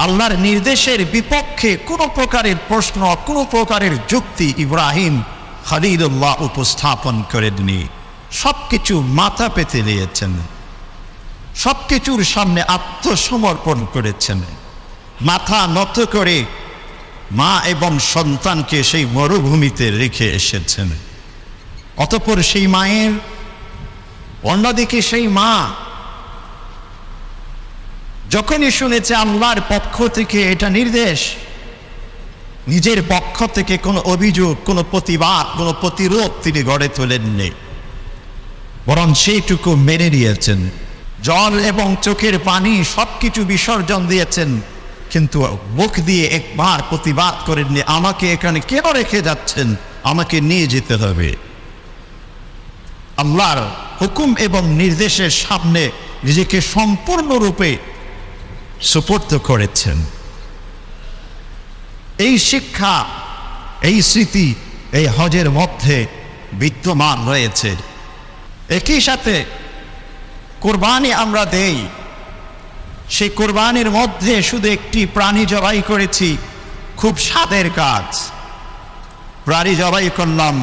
আল্লাহর নির্দেশের বিপক্ষে কোনো প্রকারের প্রশ্ন, কোনো প্রকারের যুক্তি ইব্রাহিম খলিলুল্লাহ উপস্থাপন করেননি। সবকিছু মাথা পেতে নিয়েছেন, সবকিছুর সামনে আত্মসমর্পণ করেছেন। মাথা নত করে মা এবং সন্তানকে সেই মরুভূমিতে রেখে এসেছেন। অতঃপর সেই মায়ের, অন্যদিকে সেই মা যখনই শুনেছে আল্লাহর পক্ষ থেকে এটা নির্দেশ, নিজের পক্ষ থেকে কোনো অভিযোগ, কোনো প্রতিবাদ, কোনো প্রতিরোধ তিনি গড়ে তোলেননি, বরং সেইটুকু মেনে নিয়েছেন। জল এবং চোখের পানি সবকিছু বিসর্জন দিয়েছেন, কিন্তু মুখ দিয়ে একবার প্রতিবাদ করেননি, আমাকে এখানে কেন রেখে যাচ্ছেন, আমাকে নিয়ে যেতে হবে। আল্লাহর হুকুম এবং নির্দেশের সামনে নিজেকে সম্পূর্ণরূপে সুপর্দ করেছেন। এই শিক্ষা, এই স্মৃতি এই হজের মধ্যে বিদ্যমান রয়েছে। একই সাথে কুরবানি আমরা দেই, সেই কুরবানির মধ্যে শুধু একটি প্রাণী জবাই করেছি, খুব স্বাদের কাজ। প্রাণী জবাই করলাম,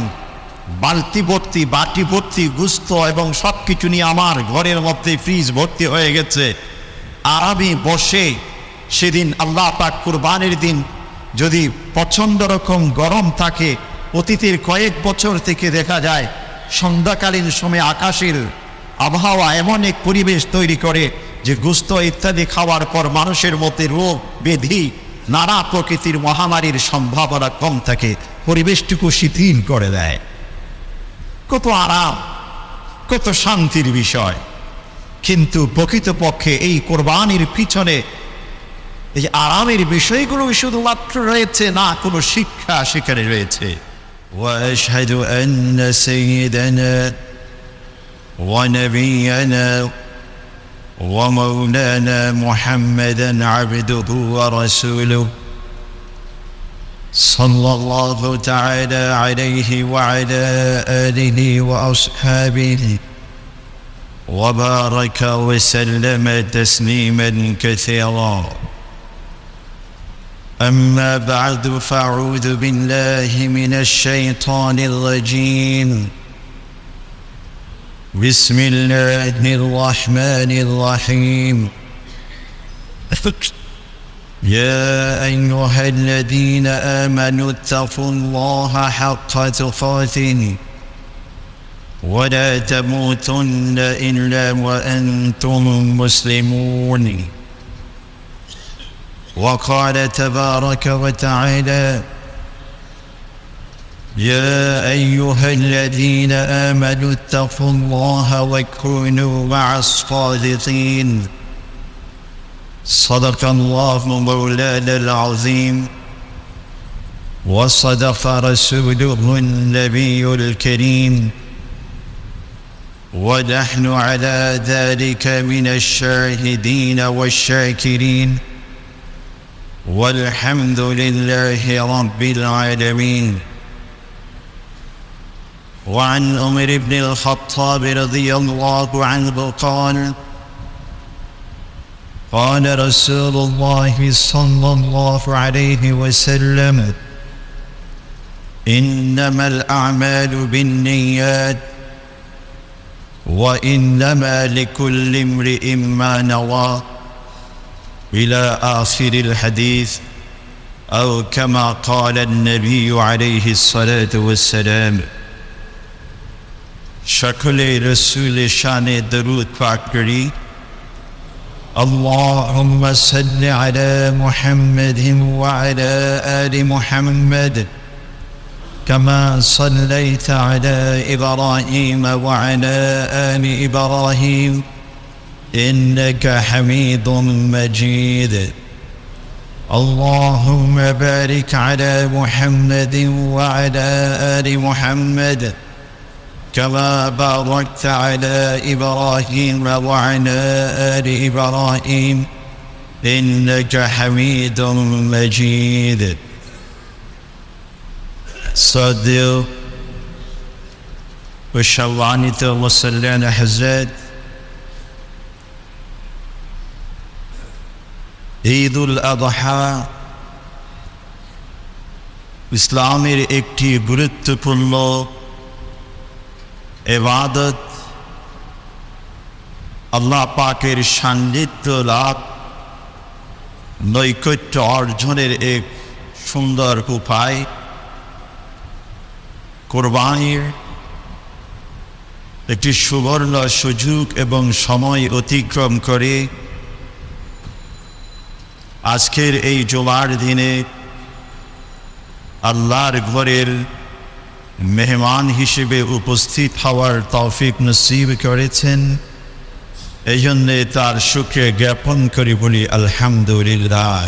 বালতি ভর্তি, বাটি ভর্তি গুস্ত এবং সব কিছু নিয়ে আমার ঘরের মধ্যে ফ্রিজ ভর্তি হয়ে গেছে। আর আমি বসে সেদিন আল্লাহ পাক কুরবানির দিন যদি প্রচণ্ড রকম গরম থাকে, অতীতের কয়েক বছর থেকে দেখা যায় সন্ধ্যাকালীন সময়ে আকাশের আবহাওয়া এমন এক পরিবেশ তৈরি করে যে গোশত ইত্যাদি খাওয়ার পর মানুষের মধ্যে রোগ ব্যাধি, নানা প্রকৃতির মহামারীর সম্ভাবনা কম থাকে, পরিবেশটুকু শিথিল করে দেয়। কত আরাম, কত শান্তির বিষয়। কিন্তু প্রকৃতপক্ষে এই কোরবানির পিছনে এই আরামের বিষয়গুলো শুধুমাত্র রয়েছে না, কোনো শিক্ষা সেখানে রয়েছে। وأشهد أن سيدنا ونبينا ومولانا محمدا عبده ورسوله صلى الله تعالى عليه وعلى آله وأصحابه وبارك وسلم تسليما كثيرا. أما بعد، فأعوذ بالله من الشيطان الرجيم. بسم الله الرحمن الرحيم. يا أيها الذين آمنوا اتقوا الله حق تقاته ولا تموتن إلا وأنتم مسلمون. وقال تبارك وتعالى: يا أيها الذين آمنوا اتقوا الله وكونوا مع الصادقين. صدق الله مولانا العظيم وصدق رسوله النبي الكريم، ونحن على ذلك من الشاهدين والشاكرين، والحمد لله رب العالمين. وعن عمر بن الخطاب رضي الله عنه قال: قال رسول الله صلى الله عليه وسلم: إنما الأعمال بالنيات وإنما لكل امرئ ما نوى، إلى آخر الحديث، أو كما قال النبي عليه الصلاة والسلام. সকলে রসূলের শানে দরুদ পাঠ করি। اللهم صل على محمد وعلى آل محمد كما صليت على إبراهيم وعلى آل إبراهيم إنك حميد مجيد. اللهم بارك على محمد وعلى آل محمد كما باركت على إبراهيم وعلى آل إبراهيم إنك حميد مجيد. صدق وشوانت وصلنا. حضرت ঈদুল আযহা ইসলামের একটি গুরুত্বপূর্ণ ইবাদত, আল্লাহ পাকের সান্নিধ্য লাভ, নৈকট্য অর্জনের এক সুন্দর উপায়। কোরবানির একটি সুবর্ণ সুযোগ এবং সময় অতিক্রম করে আজকের এই জুমার দিনে আল্লাহর ঘরের মেহমান হিসেবে উপস্থিত হওয়ার তৌফিক নসিব করেছেন। এই জন্যে তার শুকরিয়া জ্ঞাপন করি, বলি আলহামদুলিল্লাহ।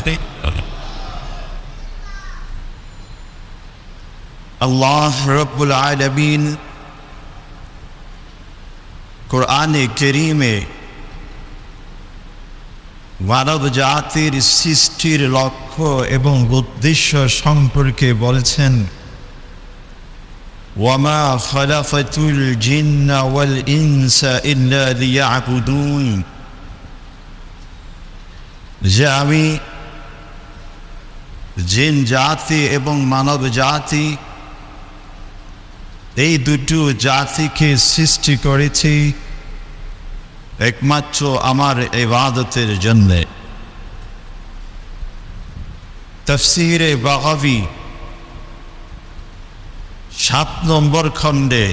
আল্লাহ রব্বুল আলামিন কোরআনে কারীমে মানব জাতির সৃষ্টির লক্ষ্য এবং উদ্দেশ্য সম্পর্কে বলেছেন, ওয়ামা খালাকাতুল জিন্না ওয়াল ইনসা ইল্লা লিয়াবুদুন, যে আমি জিন জাতি এবং মানব জাতি এই দুটো জাতিকে সৃষ্টি করেছি একমাত্র আমার ইবাদতের জন্য। তাফসীরে বাগাভী 7 নম্বর খণ্ডে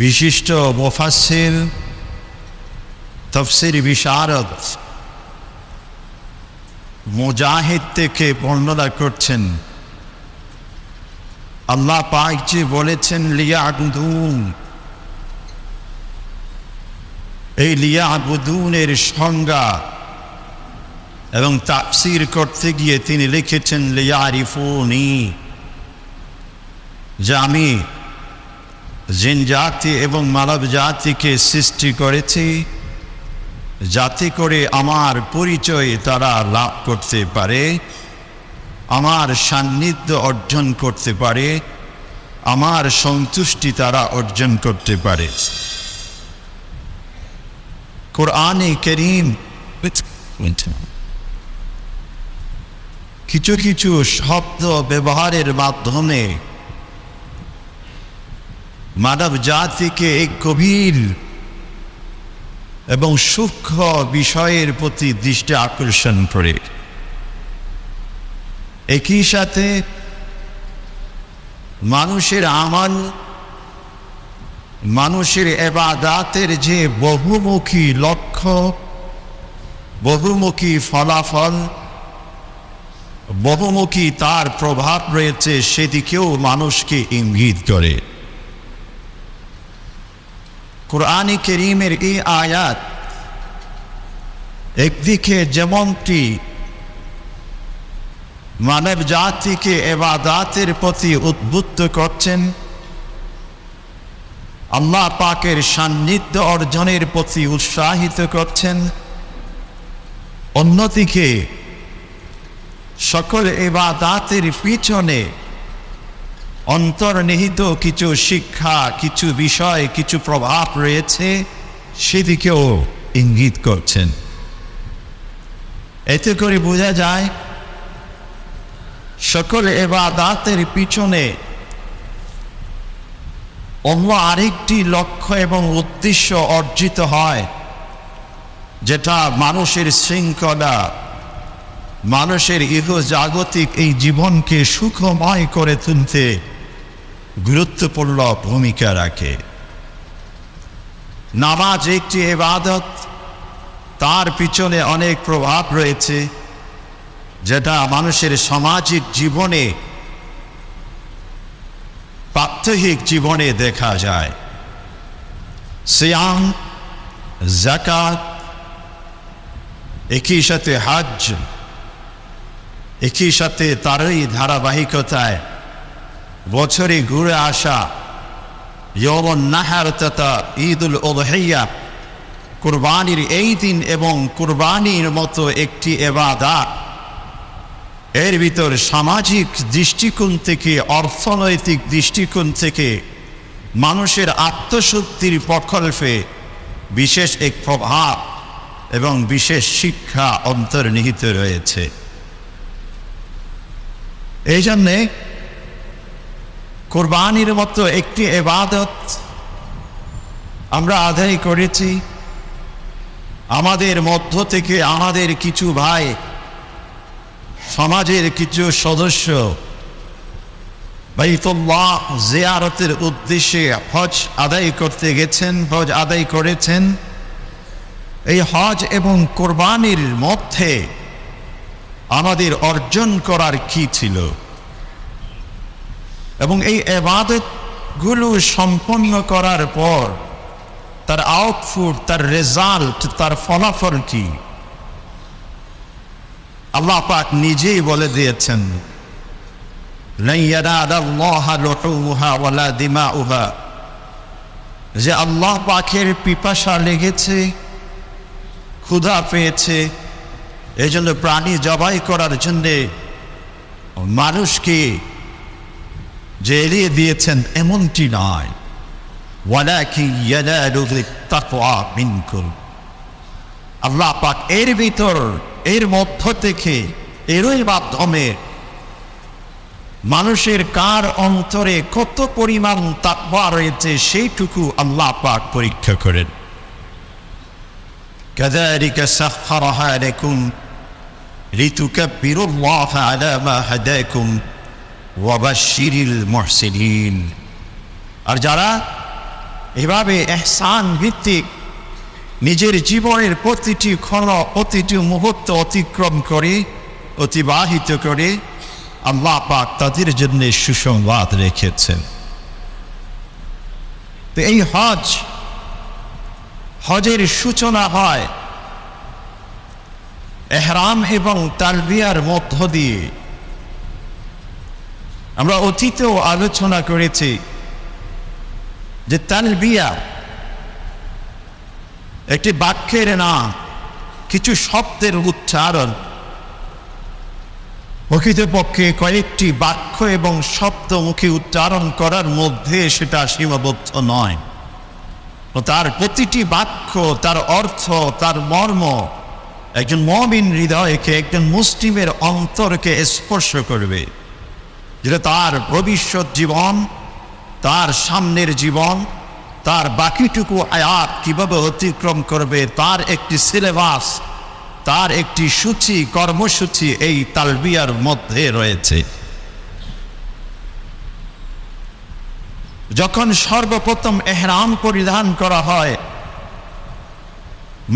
বিশিষ্ট মুফাসসির তাফসীর বিশারদ মুজাহিদ থেকে বর্ণনা করছেন, আল্লাহ পাক যে বলেছেন লিয়াবুদুন, এই লিয়াবুদুনের সংজ্ঞা এবং তাফসীর করতে গিয়ে তিনি লিখেছেন লিয়ারিফুনি, যে আমি জিন জাতি এবং মানব জাতিকে সৃষ্টি করেছি যাতে করে আমার পরিচয় তারা লাভ করতে পারে, আমার সান্নিধ্য অর্জন করতে পারে, আমার সন্তুষ্টি তারা অর্জন করতে পারে। কোরআনে কারীম কিছু কিছু শব্দ ব্যবহারের মাধ্যমে মানব জাতিকে এক গভীর এবং সূক্ষ্ম বিষয়ের প্রতি দৃষ্টি আকর্ষণ করে। একই সাথে মানুষের আমল, মানুষের ইবাদতের যে বহুমুখী লক্ষ্য, বহুমুখী ফলাফল, বহুমুখী তার প্রভাব রয়েছে, সেদিকেও মানুষকে ইঙ্গিত করে। কোরআনে কারীমের এই আয়াত একদিকে যেমনটি মানব জাতিকে ইবাদতের প্রতি উদ্বুদ্ধ করছেন, আল্লাহ পাকের সান্নিধ্য অর্জনের প্রতি উৎসাহিত করছেন, অন্যদিকে সকল ইবাদতের পিছনে অন্তর্নিহিত কিছু শিক্ষা, কিছু বিষয়, কিছু প্রভাব রয়েছে, সেদিকেও ইঙ্গিত করছেন। এতে করে বোঝা যায় সকল ইবাদতের পিছনে অন্য আরেকটি লক্ষ্য এবং উদ্দেশ্য অর্জিত হয়, যেটা মানুষের শৃঙ্খলা, মানুষের ইহজাগতিক এই জীবনকে সুখময় করে তুলতে গুরুত্বপূর্ণ ভূমিকা রাখে। নামাজ একটি ইবাদত, তার পিছনে অনেক প্রভাব রয়েছে, যেটা মানুষের সামাজিক জীবনে, প্রাত্যহিক জীবনে দেখা যায়। সিয়াম, যাকাত, একই সাথে হজ, একই সাথে তারই ধারাবাহিকতায় বছরে ঘুরে আসা ইয়ৌমুন নাহর তথা ঈদুল উযহিয়া, কুরবানির এই দিন এবং কুরবানির মতো একটি ইবাদত, এর ভিতর সামাজিক দৃষ্টিকোণ থেকে, অর্থনৈতিক দৃষ্টিকোণ থেকে মানুষের আত্মশুদ্ধির প্রকল্পে বিশেষ এক প্রভাব এবং বিশেষ শিক্ষা অন্তর্নিহিত রয়েছে। এই জন্যে কুরবানির মতো একটি ইবাদত আমরা আদায় করেছি। আমাদের মধ্য থেকে আমাদের কিছু ভাই, সমাজের কিছু সদস্য বাইতুল্লাহ জিয়ারতের উদ্দেশ্যে হজ আদায় করতে গেছেন, হজ আদায় করেছেন। এই হজ এবং কুরবানির মধ্যে আমাদের অর্জন করার কি ছিল, এবং এই ইবাদতগুলো সম্পন্ন করার পর তার আউটপুট, তার রেজাল্ট, তার ফলাফল কি? আল্লাহ পাক নিজেই বলে দিয়েছেন, লা ইয়ানালাল্লাহা লুহুমুহা ওয়ালা দিমাউহা, যে আল্লাহ পাকের পিপাসা লেগেছে, ক্ষুধা পেয়েছে, এই জন্য প্রাণী জবাই করার জন্যে মানুষকে যে এড়িয়ে দিয়েছেন এমনটি নয়। ওয়ালাকিন ইয়ানালুহুত তাকওয়া মিনকুম, আল্লাহ পাক এর ভিতর, এর মধ্য থেকে, এরই মাধ্যমে মানুষের কার অন্তরে কত পরিমাণ তাকওয়া রয়েছে সেইটুকু আল্লাহ পাক পরীক্ষা করেন। কাযালিকা সাখখারাহা লাকুম লিতুকাব্বিরুল্লাহা আলা মা হাদাকুম ওয়া বাশশিরিল মুহসিনিন। আর যারা এভাবে ইহসান ভিত্তিক নিজের জীবনের প্রতিটি ক্ষণ, প্রতিটি মুহূর্ত অতিক্রম করে, অতিবাহিত করে, আল্লাহ পাক তাদের জন্য সুসংবাদ রেখেছেন। তো এই হজের সূচনা হয় ইহরাম এবং তালবিয়ার মধ্য দিয়ে। আমরা অতীতেও আলোচনা করেছি যে তালবিয়া একটি বাক্যের নাম, কিছু শব্দের উচ্চারণ। প্রকৃতপক্ষে কয়েকটি বাক্য এবং শব্দ মুখে উচ্চারণ করার মধ্যে সেটা সীমাবদ্ধ নয়। তার প্রতিটি বাক্য, তার অর্থ, তার মর্ম একজন মুমিন হৃদয়কে, একজন মুসলিমের অন্তরকে স্পর্শ করবে, যেটা তার ভবিষ্যৎ জীবন, তার সামনের জীবন, তার বাকিটুকু আয়াত কিভাবে অতিক্রম করবে তার একটি সিলেবাস, তার একটি সূচি, কর্মসূচি এই তালবিয়ার মধ্যে রয়েছে। যখন সর্বপ্রথম ইহরাম পরিধান করা হয়,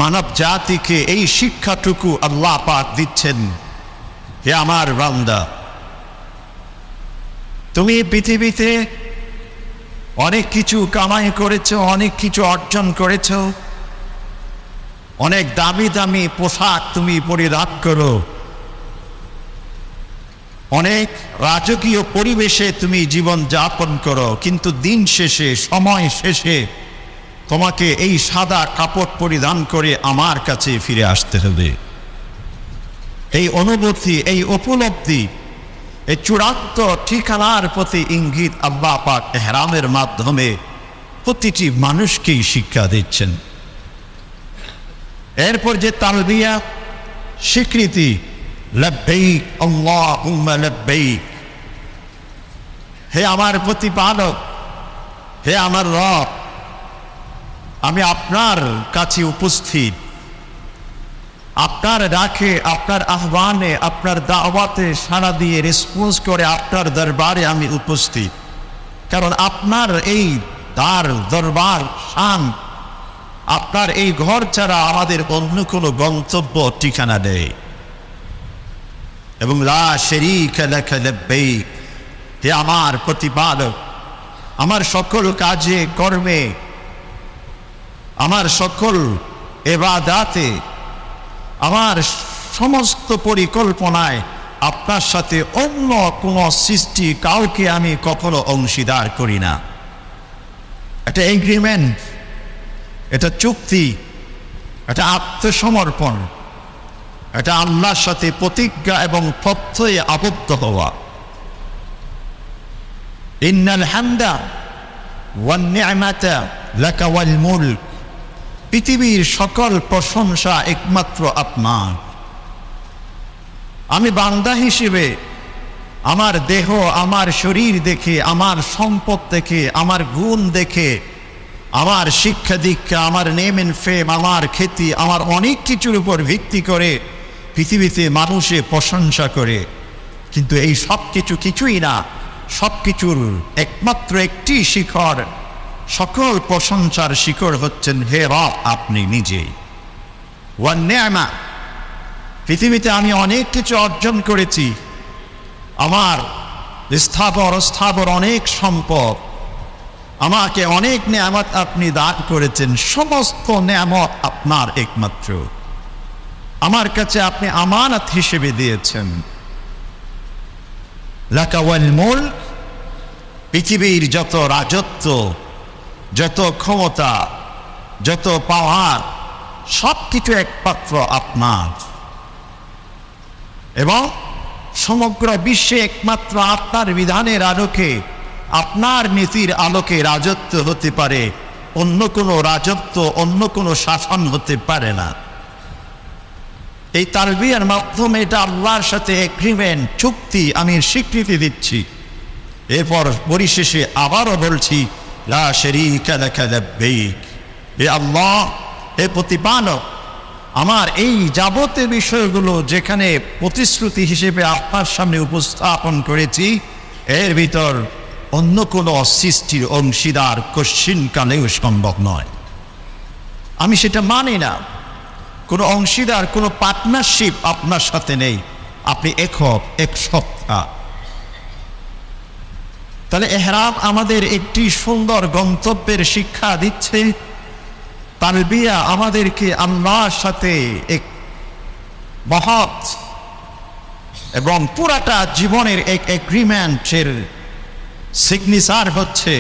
মানব জাতিকে এই শিক্ষাটুকু আল্লাহ পাক দিচ্ছেন, হে আমার বান্দা, তুমি পৃথিবীতে অনেক কিছু কামাই করেছো, অনেক কিছু অর্জন করেছো, অনেক দামি দামি পোশাক তুমি পরিধান করো, অনেক রাজকীয় পরিবেশে তুমি জীবন যাপন করো, কিন্তু দিন শেষে, সময় শেষে তোমাকে এই সাদা কাপড় পরিধান করে আমার কাছে ফিরে আসতে হবে। এই অনুভূতি, এই উপলব্ধি, এই চূড়ান্ত ঠিকানার প্রতি ইঙ্গিত আল্লাহ পাক ইহরামের মাধ্যমে প্রতিটি মানুষকেই শিক্ষা দিচ্ছেন। এরপর যে তালবিয়া, স্বীকৃতি, লব্বাইক আল্লাহুম্মা লব্বাইক, হে আমার প্রতিপালক, হে আমার রব, আমি আপনার কাছে উপস্থিত, আপনার ডাকে, আপনার আহ্বানে, আপনার দাওয়াতে সাড়া দিয়ে রেসপন্স করে আপনার দরবারে আমি উপস্থিত। কারণ আপনার এই দরবার শান, আপনার এই ঘর ছাড়া আমাদের অন্য কোনো গন্তব্য ঠিকানা নেই। এবং লা শারীকা লাকা লব্বাইক, হে আমার প্রতিপালক, আমার সকল কাজে কর্মে, আমার সকল ইবাদাতে, আমার সমস্ত পরিকল্পনায় আপনার সাথে অন্য কোনো সৃষ্টি কাউকে আমি কখনো অংশীদার করি না। এটা এগ্রিমেন্ট, এটা চুক্তি, এটা আত্মসমর্পণ, এটা আল্লাহর সাথে প্রতিজ্ঞা এবং প্রত্যয়ে আবদ্ধ হওয়া। ইন্নাল হামদা ওয়ান নি'মাতা লাকা ওয়াল মুলক পৃথিবীর সকল প্রশংসা একমাত্র আপনার। আমি বান্দা হিসেবে আমার দেহ, আমার শরীর দেখে, আমার সম্পদ দেখে, আমার গুণ দেখে, আমার শিক্ষা দীক্ষা, আমার নেম এন্ড ফেম, আমার খ্যাতি, আমার অনেক কিছুর উপর ভিত্তি করে পৃথিবীতে মানুষে প্রশংসা করে। কিন্তু এই সব কিছু কিছুই না, সব কিছুর একমাত্র একটি শিখর, সকল প্রশংসার শিখর হচ্ছেন হে রব আপনি নিজেই। ওয়ান নি'মা, পৃথিবীতে আমি অনেক কিছু অর্জন করেছি, আমার স্থাবর অস্থাবর অনেক সম্পদ, আমাকে অনেক নেয়ামত আপনি দান করেছেন, সমস্ত নেয়ামত আপনার একমাত্র, আমার কাছে আপনি আমানত হিসেবে দিয়েছেন। লাকা ওয়াল মুলক, পৃথিবীর যত রাজত্ব, যত ক্ষমতা, যত পাওয়ার, সব কিছু একমাত্র আপনার, এবং সমগ্র বিশ্বে একমাত্র আপনার বিধানের আলোকে, আপনার নীতির আলোকে রাজত্ব হতে পারে, অন্য কোনো রাজত্ব, অন্য কোনো শাসন হতে পারে না। এই তালবিয়ার মাধ্যমে এটা আল্লাহর সাথে এগ্রিমেন্ট, চুক্তি আমি স্বীকৃতি দিচ্ছি। এরপর পরিশেষে আবারও বলছি লা শারীকা লাকা লাব্বাইক, হে আল্লাহ, হে প্রতিপালক, আমার এই যাবতীয় বিষয়গুলো যেখানে প্রতিশ্রুতি হিসেবে আপনার সামনে উপস্থাপন করেছি, এর ভিতর অন্য কোনো সৃষ্টির অংশীদার কশ্চিনকালেও সম্ভব নয়। আমি সেটা মানি না, কোনো অংশীদার, কোনো পার্টনারশিপ আপনার সাথে নেই, আপনি একক, এক সত্তা। তাহলে ইহরাম আমাদের একটি সুন্দর গন্তব্যের শিক্ষা দিচ্ছে। তালবিয়া আমাদেরকে আল্লাহর সাথে এক মহৎ এবং পুরাটা জীবনের এক এগ্রিমেন্টের সিগনেচার হচ্ছে,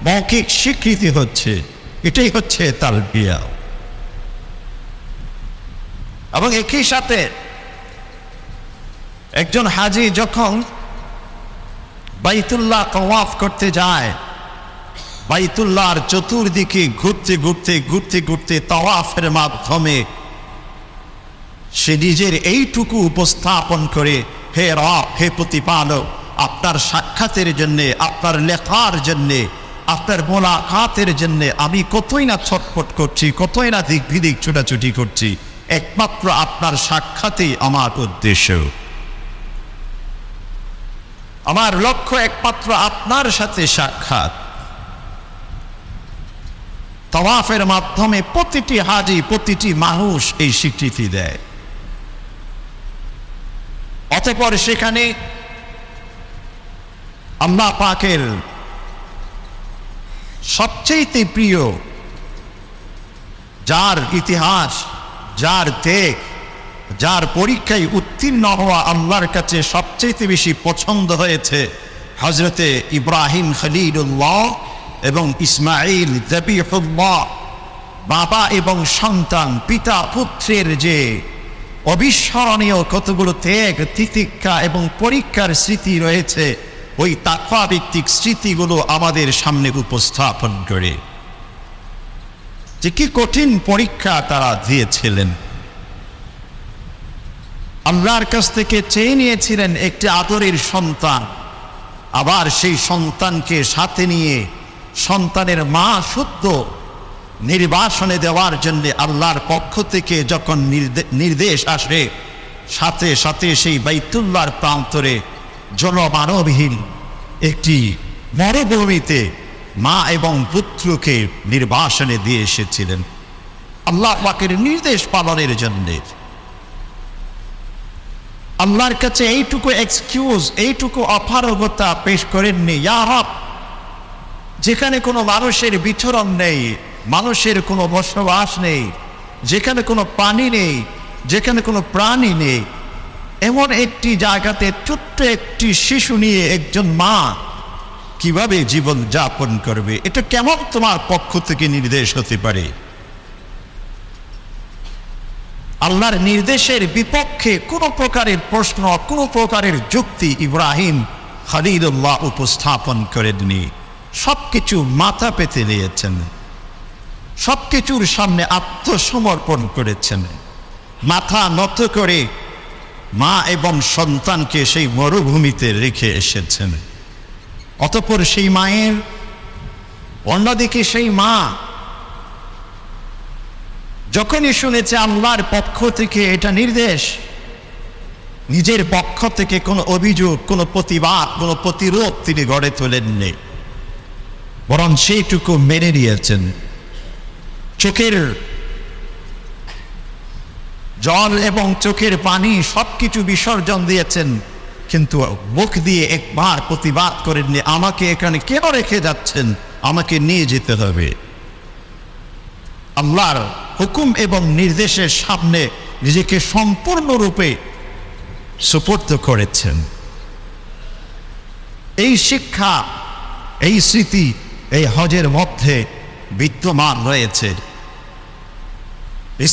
মৌখিক স্বীকৃতি হচ্ছে। এটাই হচ্ছে তালবিয়া। এবং একই সাথে একজন হাজি যখন বাইতুল্লাহ তাওয়াফ করতে যায়, বাইতুল্লাহর চতুর্দিকে ঘুরতে ঘুরতে ঘুরতে ঘুরতে তাওয়াফের মাধ্যমে সে নিজের এইটুকু উপস্থাপন করে, হে রব, হে প্রতিপালক, আপনার সাক্ষাতের জন্যে, আপনার লেখার জন্যে, আপনার মোলাকাতের জন্যে আমি কতই না ছটফট করছি, কতই না দিক বিদিক ছোটাছুটি করছি, একমাত্র আপনার সাক্ষাতেই আমার উদ্দেশ্য। আমার লক্ষ্য একমাত্র আপনার সাথে সাক্ষাৎ। তাওয়াফের মাধ্যমে প্রতিটি হাজি, প্রতিটি মানুষ এই স্বীকৃতি দেয়। অতঃপর সেখানে আল্লাহ পাকের সবচেয়ে প্রিয়, যার ইতিহাস, যার দেখ, যার পরীক্ষায় উত্তীর্ণ হওয়া আল্লাহর কাছে সবচেয়ে বেশি পছন্দ হয়েছে, হযরতে ইব্রাহিম খলিলুল্লাহ এবং ইসমাঈল যাবিহুল্লাহ, বাবা এবং সন্তান, পিতা পুত্রের যে অবিস্মরণীয় কতগুলো ত্যাগ, তিতিক্ষা এবং পরীক্ষার স্মৃতি রয়েছে, ওই তাকওয়া ভিত্তিক স্মৃতিগুলো আমাদের সামনে উপস্থাপন করে যে কি কঠিন পরীক্ষা তারা দিয়েছিলেন। আল্লাহর কাছ থেকে চেয়ে নিয়েছিলেন একটি আদরের সন্তান, আবার সেই সন্তানকে সাথে নিয়ে সন্তানের মা শুদ্ধ নির্বাসনে দেওয়ার জন্য আল্লাহর পক্ষ থেকে যখন নির্দেশ আসে, সাথে সাথে সেই বাইতুল্লাহর প্রান্তরে জনমানবহীন একটি মরুভূমিতে মা এবং পুত্রকে নির্বাসনে দিয়ে এসেছিলেন আল্লাহ পাকের নির্দেশ পালনের জন্য। আল্লাহর কাছে এইটুকু এক্সকিউজ, এইটুকু অপারগতা পেশ করেননি, ইয়া রব, যেখানে কোনো মানুষের বিচরণ নেই, মানুষের কোনো বসবাস নেই, যেখানে কোনো পানি নেই, যেখানে কোনো প্রাণী নেই, এমন একটি জায়গাতে ছোট্ট একটি শিশু নিয়ে একজন মা কিভাবে জীবন যাপন করবে? এটা কেমন তোমার পক্ষ থেকে নির্দেশ হতে পারে? আল্লাহর নির্দেশের বিপক্ষে কোনো প্রকারের প্রশ্ন, কোনো প্রকারের যুক্তি ইব্রাহিম খলিলুল্লাহ উপস্থাপন করেননি। সবকিছু মাথা পেতে নিয়েছেন, সবকিছুর সামনে আত্মসমর্পণ করেছেন, মাথা নত করে মা এবং সন্তানকে সেই মরুভূমিতে রেখে এসেছেন। অতঃপর সেই মায়ের, অন্যদিকে সেই মা যখনই শুনেছে আল্লাহর পক্ষ থেকে এটা নির্দেশ, নিজের পক্ষ থেকে কোনো অভিযোগ, কোনো প্রতিবাদ, কোনো প্রতিরোধ তিনি গড়ে তোলেননি, বরং সেইটুকু মেনে নিয়েছেন। চোখের জল এবং চোখের পানি সবকিছু বিসর্জন দিয়েছেন, কিন্তু মুখ দিয়ে একবার প্রতিবাদ করেননি, আমাকে এখানে কেন রেখে যাচ্ছেন, আমাকে নিয়ে যেতে হবে। আল্লাহর হুকুম এবং নির্দেশের সামনে নিজেকে সম্পূর্ণরূপে সুপর্দ করেছেন। এই শিক্ষা, এই স্মৃতি এই হজের মধ্যে বিদ্যমান রয়েছে।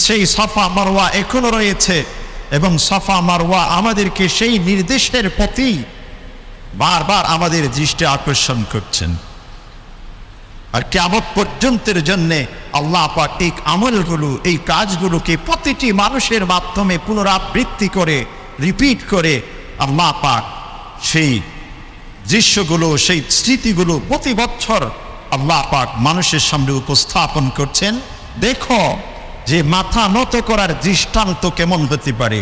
সেই সাফা মারওয়া এখনো রয়েছে, এবং সাফা মারওয়া আমাদেরকে সেই নির্দেশের প্রতি বারবার আমাদের দৃষ্টি আকর্ষণ করছেন। আর কিয়ামত পর্যন্তের জন্য আল্লাহ পাক এই আমলগুলো, এই কাজগুলোকে প্রতিটি মানুষের মাধ্যমে পুনরাবৃত্তি করে, রিপিট করে আল্লাহ পাক সেই দৃশ্যগুলো, সেই স্মৃতিগুলো প্রতি বছর আল্লাহ পাক মানুষের সামনে উপস্থাপন করছেন। দেখো যে মাথা নত করার দৃষ্টান্ত কেমন হতে পারে,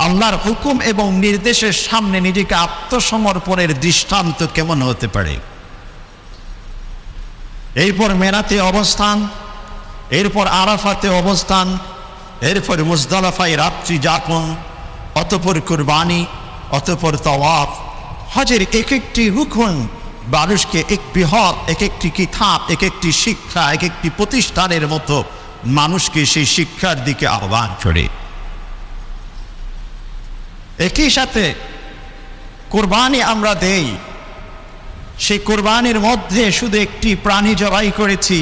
আল্লাহর হুকুম এবং নির্দেশের সামনে নিজেকে আত্মসমর্পণের দৃষ্টান্ত কেমন হতে পারে। এরপর মেনাতে অবস্থান, এরপর আরাফাতে অবস্থান, এরপর মুজদালিফায় রাত্রি যাপন, অতঃপর কুরবানি, অতঃপর তাওয়াফ। হজের এক একটি হুকুম মানুষকে এক বৃহৎ, এক একটি কিতাব, এক একটি শিক্ষা, এক একটি প্রতিষ্ঠানের মতো মানুষকে সেই শিক্ষার দিকে আহ্বান করে। একই সাথে কুরবানি আমরা দেই, সেই কুরবানির মধ্যে শুধু একটি প্রাণী জবাই করেছি,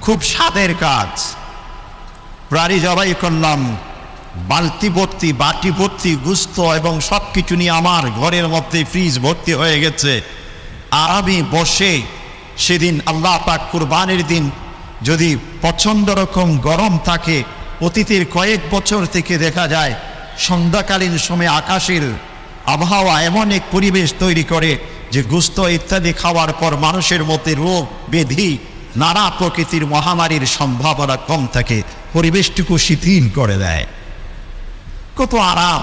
খুব স্বাদের কাজ। প্রাণী জবাই করলাম, বালতি ভর্তি, বাটি ভর্তি গুস্ত এবং সব কিছু নিয়ে আমার ঘরের মধ্যে ফ্রিজ ভর্তি হয়ে গেছে। আর আমি বসে সেদিন আল্লাহ পাক কুরবানির দিন যদি প্রচণ্ড রকম গরম থাকে, অতীতের কয়েক বছর থেকে দেখা যায় সন্ধ্যাকালীন সময়ে আকাশের আবহাওয়া এমন এক পরিবেশ তৈরি করে যে গোস্ত ইত্যাদি খাওয়ার পর মানুষের মধ্যে রোগ ব্যাধি, নানা প্রকৃতির মহামারীর সম্ভাবনা কম থাকে, পরিবেশটুকু শিথিল করে দেয়। কত আরাম,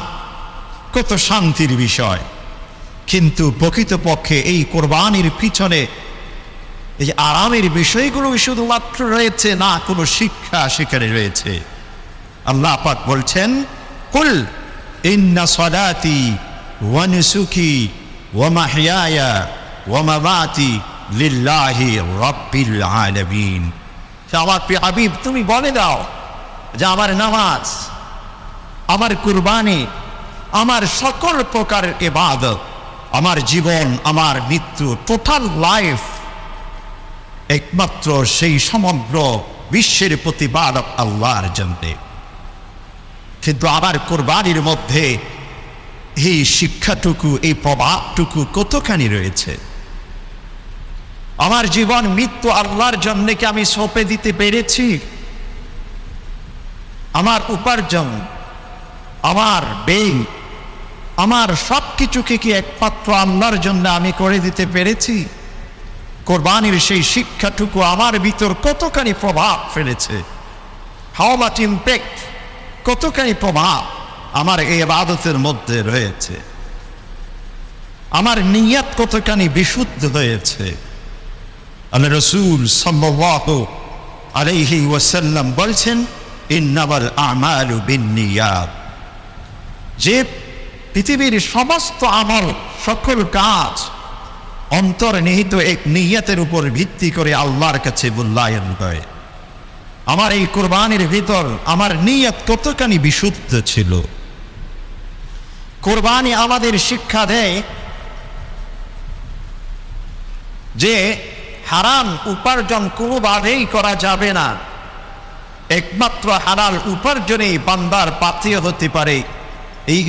কত শান্তির বিষয়। কিন্তু প্রকৃতপক্ষে এই কোরবানির পিছনে এই আরামের বিষয়গুলো শুধুমাত্র রয়েছে না, কোনো শিক্ষা সেখানে রয়েছে। আল্লাহ পাক বলছেন, কুল ইন্না সালাতি ওয়া নুসুকি ওয়া মাহইয়ায়া ওয়া মামাতি লিল্লাহি রাব্বিল আলামিন। আমার প্রিয় হাবিব, তুমি বলে দাও যে আমার নামাজ, আমার কুরবানি, আমার সকল প্রকারের ইবাদত, আমার জীবন, আমার মৃত্যু, টোটাল লাইফ একমাত্র সেই সমগ্র বিশ্বের প্রতিপালক আল্লাহর জন্য। কিন্তু আমার কুরবানির মধ্যে এই শিক্ষাটুকু, এই প্রভাবটুকু কতখানি রয়েছে। আমার জীবন মৃত্যু আল্লাহর জন্য কি আমি সঁপে দিতে পেরেছি? আমার উপার্জন, আমার ব্যয়, আমার সব কিছুকে কি একমাত্র আল্লাহর জন্য আমি করে দিতে পেরেছি? কোরবানির সেই শিক্ষাটুকু আমার ভিতর কতখানি প্রভাব ফেলেছে? হাউ মাচ ইম্প্যাক্ট, কতখানি প্রভাব আমার এই ইবাদতের মধ্যে রয়েছে? আমার নিয়ত কতখানি বিশুদ্ধ হয়েছে? আল্লাহ রাসূল সাল্লাল্লাহু আলাইহি ওয়াসাল্লাম বলছেন, ইন্নামাল আমালু বিন্নিয়াত, যে পৃথিবীর সমস্ত আমল, সকল কাজ অন্তর্নিহিত এক নিয়তের উপর ভিত্তি করে আল্লাহর কাছে মূল্যায়ন হয়। আমার এই কুরবানির ভিতর আমার নিয়ত কতখানি বিশুদ্ধ ছিল? কুরবানি আমাদের শিক্ষা দেয় যে হারাম উপার্জন কোনোভাবেই করা যাবে না। একমাত্র হালাল উপার্জনেই বান্দার পাথেয় হতে পারে এই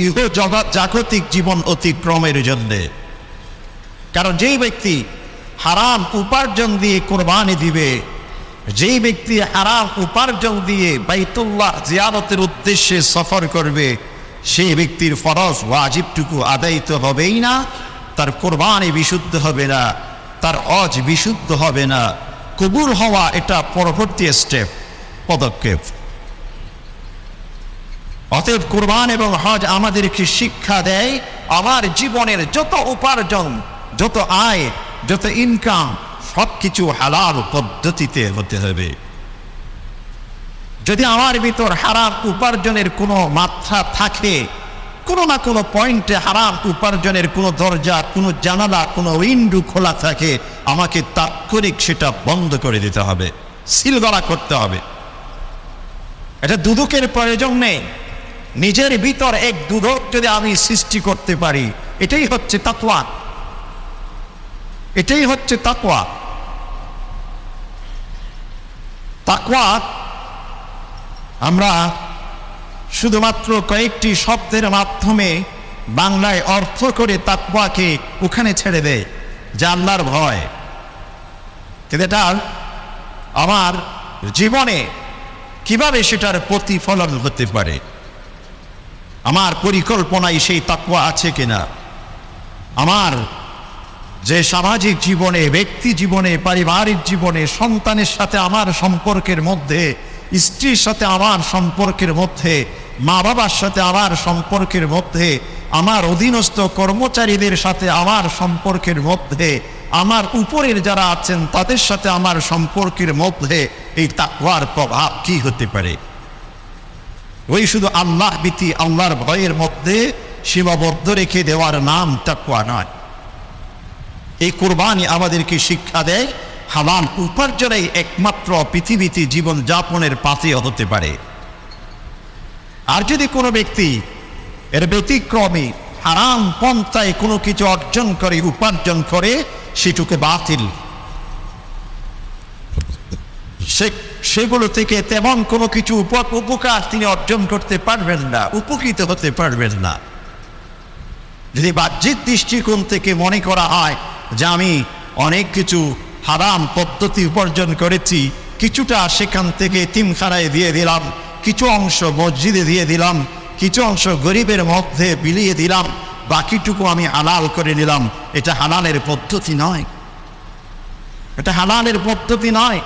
জাগতিক জীবন অতিক্রমের জন্য। কারণ যেই ব্যক্তি হারাম উপার্জন দিয়ে কোরবানি দিবে, যেই ব্যক্তি হারাম উপার্জন দিয়ে বাইতুল্লাহ জিয়ারতের উদ্দেশ্যে সফর করবে, সেই ব্যক্তির ফরজ ওয়াজিবটুকু আদায় তো হবেই না, তার কোরবানি বিশুদ্ধ হবে না, তার হজ বিশুদ্ধ হবে না। কবুল হওয়া এটা পরবর্তী স্টেপ, পদক্ষেপ। অতএব কোরবান এবং হজ আমাদেরকে শিক্ষা দেয় আমার জীবনের যত উপার্জন, যত আয়, যত ইনকাম সব কিছু হালাল পদ্ধতিতে হতে হবে। যদি আমার ভিতর হারাম উপার্জনের কোনো মাত্রা থাকে, কোনো না কোনো পয়েন্টে হারাম উপার্জনের কোনো দরজা, কোনো জানালা, কোনো উইন্ডো খোলা থাকে, আমাকে তাৎক্ষণিক সেটা বন্ধ করে দিতে হবে, সিলগালা করতে হবে। এটা দুদকের প্রয়োজন নেই। নিজের ভিতর এক দুদক যদি আমি সৃষ্টি করতে পারি, এটাই হচ্ছে তাকওয়া, এটাই হচ্ছে তাকওয়া। তাকওয়া আমরা শুধুমাত্র কয়েকটি শব্দের মাধ্যমে বাংলায় অর্থ করে তাকওয়াকে ওখানে ছেড়ে দেয়, যা আল্লাহর ভয়। কিন্তু এটা আমার জীবনে কিভাবে সেটার প্রতিফলন হতে পারে, আমার পরিকল্পনায় সেই তাকওয়া আছে কিনা, আমার যে সামাজিক জীবনে, ব্যক্তি জীবনে, পারিবারিক জীবনে, সন্তানের সাথে আমার সম্পর্কের মধ্যে, স্ত্রীর সাথে আমার সম্পর্কের মধ্যে, মা বাবার সাথে আমার সম্পর্কের মধ্যে, আমার অধীনস্থ কর্মচারীদের সাথে আমার সম্পর্কের মধ্যে, আমার উপরের যারা আছেন তাদের সাথে আমার সম্পর্কের মধ্যে এই তাকওয়ার প্রভাব কি হতে পারে। ওই শুধু আল্লাহ ভীতি, আল্লাহর ভয়ের মধ্যে সীমাবদ্ধ রেখে দেওয়ার নাম তাকওয়া নয়। এই কুরবানি আমাদেরকে শিক্ষা দেয় হালাল উপার্জনেই একমাত্র পৃথিবীতে জীবন যাপনের পাথেয় হতে পারে। আর যদি কোনো ব্যক্তি এর ব্যতিক্রমে হারাম পন্থায় কোনো কিছু অর্জন করে, উপার্জন করে, সেটুকু বাতিল, সেগুলো থেকে তেমন কোনো কিছু উপকার তিনি অর্জন করতে পারবেন না, উপকৃত হতে পারবেন না। যদি বাহ্যিক দৃষ্টিকোণ থেকে মনে করা হয় যে আমি অনেক কিছু হারাম পদ্ধতি উপার্জন করেছি, কিছুটা সেখান থেকে তিমখানায় দিয়ে দিলাম, কিছু অংশ মসজিদে দিয়ে দিলাম, কিছু অংশ গরিবের মধ্যে বিলিয়ে দিলাম, বাকিটুকু আমি হালাল করে নিলাম, এটা হালালের পদ্ধতি নয়, এটা হালালের পদ্ধতি নয়।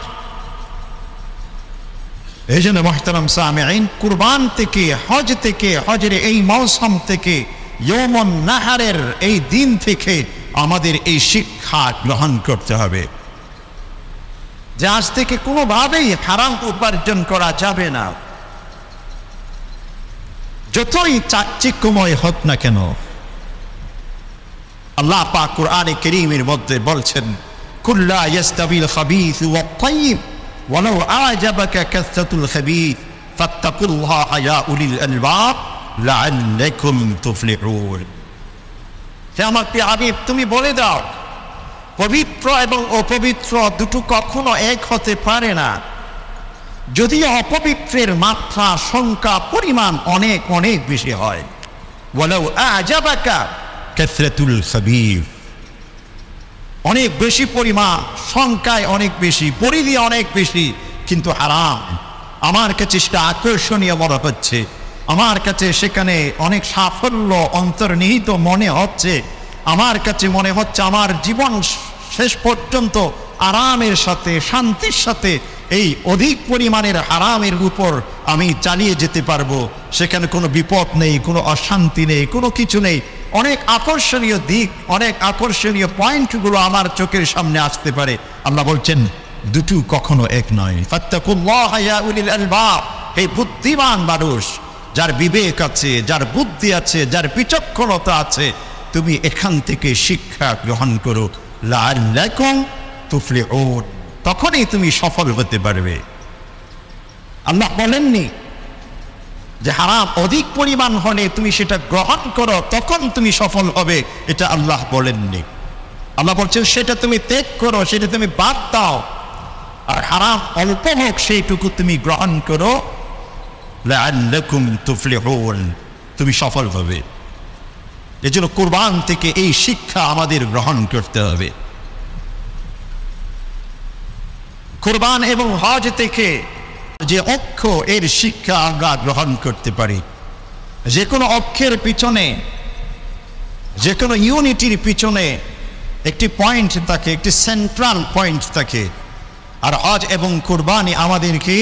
এই জন্য মুহতারাম সামিঈন, কুরবান থেকে, হজ থেকে, হজের এই মৌসুম থেকে, ইয়ৌমুন নাহারের এই দিন থেকে আমাদের এই শিক্ষা গ্রহণ করতে হবে যে আজ থেকে কোনোভাবেই হারাম উপার্জন করা যাবে না, যতই চাকচিক্যময় হোক না কেন। আল্লাহ পাক কুরআনে কারীমের মধ্যে বলছেন, কুল্লা ইয়াস্তাবিল খাবিস ওয়াত তাইয়িব ওয়ালাউ আ'জাবাকা কাসরাতুল খাবিস ফাত্তাকুল্লাহা ইয়া উলিল আলবাব লাআল্লাকুম তুফলিহুন। হে আমার প্রিয় হাবিব, তুমি বলে দাও, পবিত্র এবং অপবিত্র দুটো কখনো এক হতে পারে না। যদিও অপবিত্রের মাত্রা, সংখ্যা, পরিমাণ অনেক অনেক বেশি হয়। ওয়ালাউ আ'জাবাকা কাসরাতুল খাবিস, অনেক বেশি পরিমাণ, সংখ্যায় অনেক বেশি, পরিধি অনেক বেশি, কিন্তু হারাম আমার কাছে সেটা আকর্ষণীয় মনে হচ্ছে, আমার কাছে সেখানে অনেক সাফল্য অন্তর্নিহিত মনে হচ্ছে, আমার কাছে মনে হচ্ছে আমার জীবন শেষ পর্যন্ত আরামের সাথে, শান্তির সাথে এই অধিক পরিমাণের হারামের উপর আমি চালিয়ে যেতে পারবো, সেখানে কোনো বিপদ নেই, কোনো অশান্তি নেই, কোনো কিছু নেই। অনেক আকর্ষণীয় দিক, অনেক আকর্ষণীয় পয়েন্টগুলো আমার চোখের সামনে আসতে পারে। আল্লাহ বলছেন দুটো কখনো এক নয়। ফাত্তাকুল্লাহা ইয়া উলিল আলবাব, হে বুদ্ধিমান মানুষ, যার বিবেক আছে, যার বুদ্ধি আছে, যার বিচক্ষণতা আছে, তুমি এখান থেকে শিক্ষা গ্রহণ করো, লাআল্লাকুম তুফলিহুন, তখনই তুমি সফল হতে পারবে। আল্লাহ বলেননি যে হারাম অধিক পরিমাণ হলে তুমি সেটা গ্রহণ করো তখন তুমি সফল হবে, এটা আল্লাহ বলেননি। আল্লাহ বলছেন সেটা তুমি ত্যাগ করো, সেটা তুমি বাদ দাও, আর হারাম অল্প হোক সেইটুকু তুমি গ্রহণ করো, লাআল্লাকুম তুফলিহুন, তুমি সফল হবে। এজন্য কুরবান থেকে এই শিক্ষা আমাদের গ্রহণ করতে হবে। কুরবান এবং হজ থেকে যে অক্ষ এর শিক্ষা আমরা গ্রহণ করতে পারি, যে কোনো অক্ষের পিছনে, যে কোনো ইউনিটির পিছনে একটি পয়েন্ট থাকে, একটি সেন্ট্রাল পয়েন্ট থাকে। আর হজ এবং কুরবানি আমাদেরকে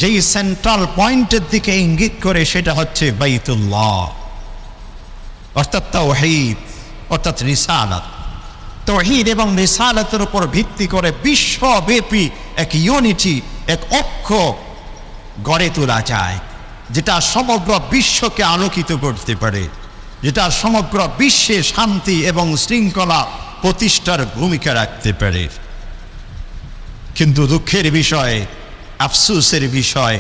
যেই সেন্ট্রাল পয়েন্টের দিকে ইঙ্গিত করে সেটা হচ্ছে বাইতুল্লাহ, অর্থাৎ তাওহীদ, অর্থাৎ রিসালাত। তাওহীদ এবং রিসালাতের উপর ভিত্তি করে বিশ্বব্যাপী এক ইউনিটি, এক অক্ষ গড়ে তোলা যায়, যেটা সমগ্র বিশ্বকে আলোকিত করতে পারে, যেটা সমগ্র বিশ্বে শান্তি এবং শৃঙ্খলা প্রতিষ্ঠার ভূমিকা রাখতে পারে। কিন্তু দুঃখের বিষয়, আফসোসের বিষয়,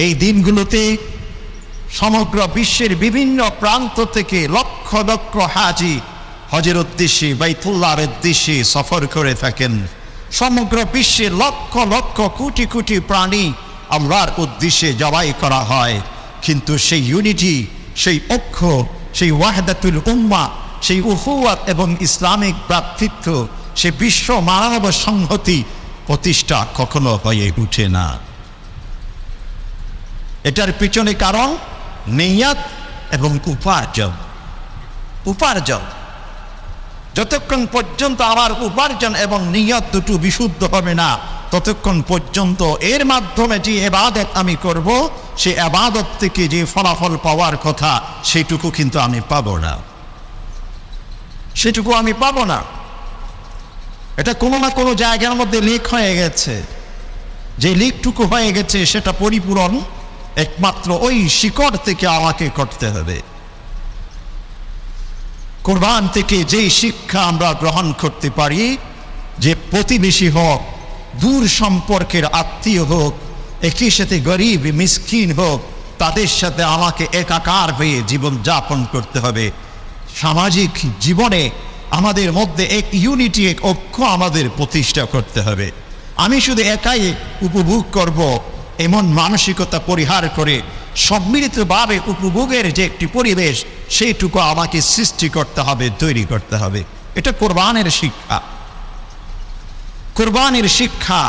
এই দিনগুলোতে সমগ্র বিশ্বের বিভিন্ন প্রান্ত থেকে লক্ষ লক্ষ হাজি হজের উদ্দেশ্যে, বাইতুল্লাহর উদ্দেশ্যে সফর করে থাকেন। সমগ্র বিশ্বে লক্ষ লক্ষ কোটি কোটি প্রাণী আল্লাহর উদ্দেশ্যে জবাই করা হয়, কিন্তু সেই ইউনিটি, সেই অক্ষ, সেই ওয়াহদাতুল উম্মাহ, সেই উখুওয়াত এবং ইসলামিক ভ্রাতৃত্ব, সেই বিশ্ব মানব সংহতি প্রতিষ্ঠা কখনো হয়ে উঠে না। এটার পিছনে কারণ নিয়ত এবং উপার্জন। উপার্জন যতক্ষণ পর্যন্ত আমার উপার্জন এবং নিয়ত দুটো বিশুদ্ধ হবে না, ততক্ষণ পর্যন্ত এর মাধ্যমে যে ইবাদত আমি করব, সেই ইবাদত থেকে যে ফলাফল পাওয়ার কথা সেটুকু কিন্তু আমি পাবো না, সেটুকু আমি পাবো না। এটা কোনো না কোনো জায়গার মধ্যে লিক হয়ে গেছে। যে লিকটুকু হয়ে গেছে সেটা পরিপূরণ একমাত্র ওই শিকড় থেকে আমাকে করতে হবে। কুরবান থেকে যে শিক্ষা আমরা গ্রহণ করতে পারি, যে প্রতিবেশী হোক, দূর সম্পর্কের আত্মীয় হোক, একই সাথে গরিব মিসকিন হোক, তাদের সাথে আমাকে একাকার হয়ে জীবন যাপন করতে হবে। সামাজিক জীবনে আমাদের মধ্যে এক ইউনিটি, এক ঐক্য আমাদের প্রতিষ্ঠা করতে হবে। আমি শুধু একাই উপভোগ করব এমন মানসিকতা পরিহার করে সম্মিলিতভাবে উপভোগের যে একটি পরিবেশ, সেইটুকু আমাকে সৃষ্টি করতে হবে, তৈরি করতে হবে। এটা কোরবানের শিক্ষা। কোরবানের শিক্ষা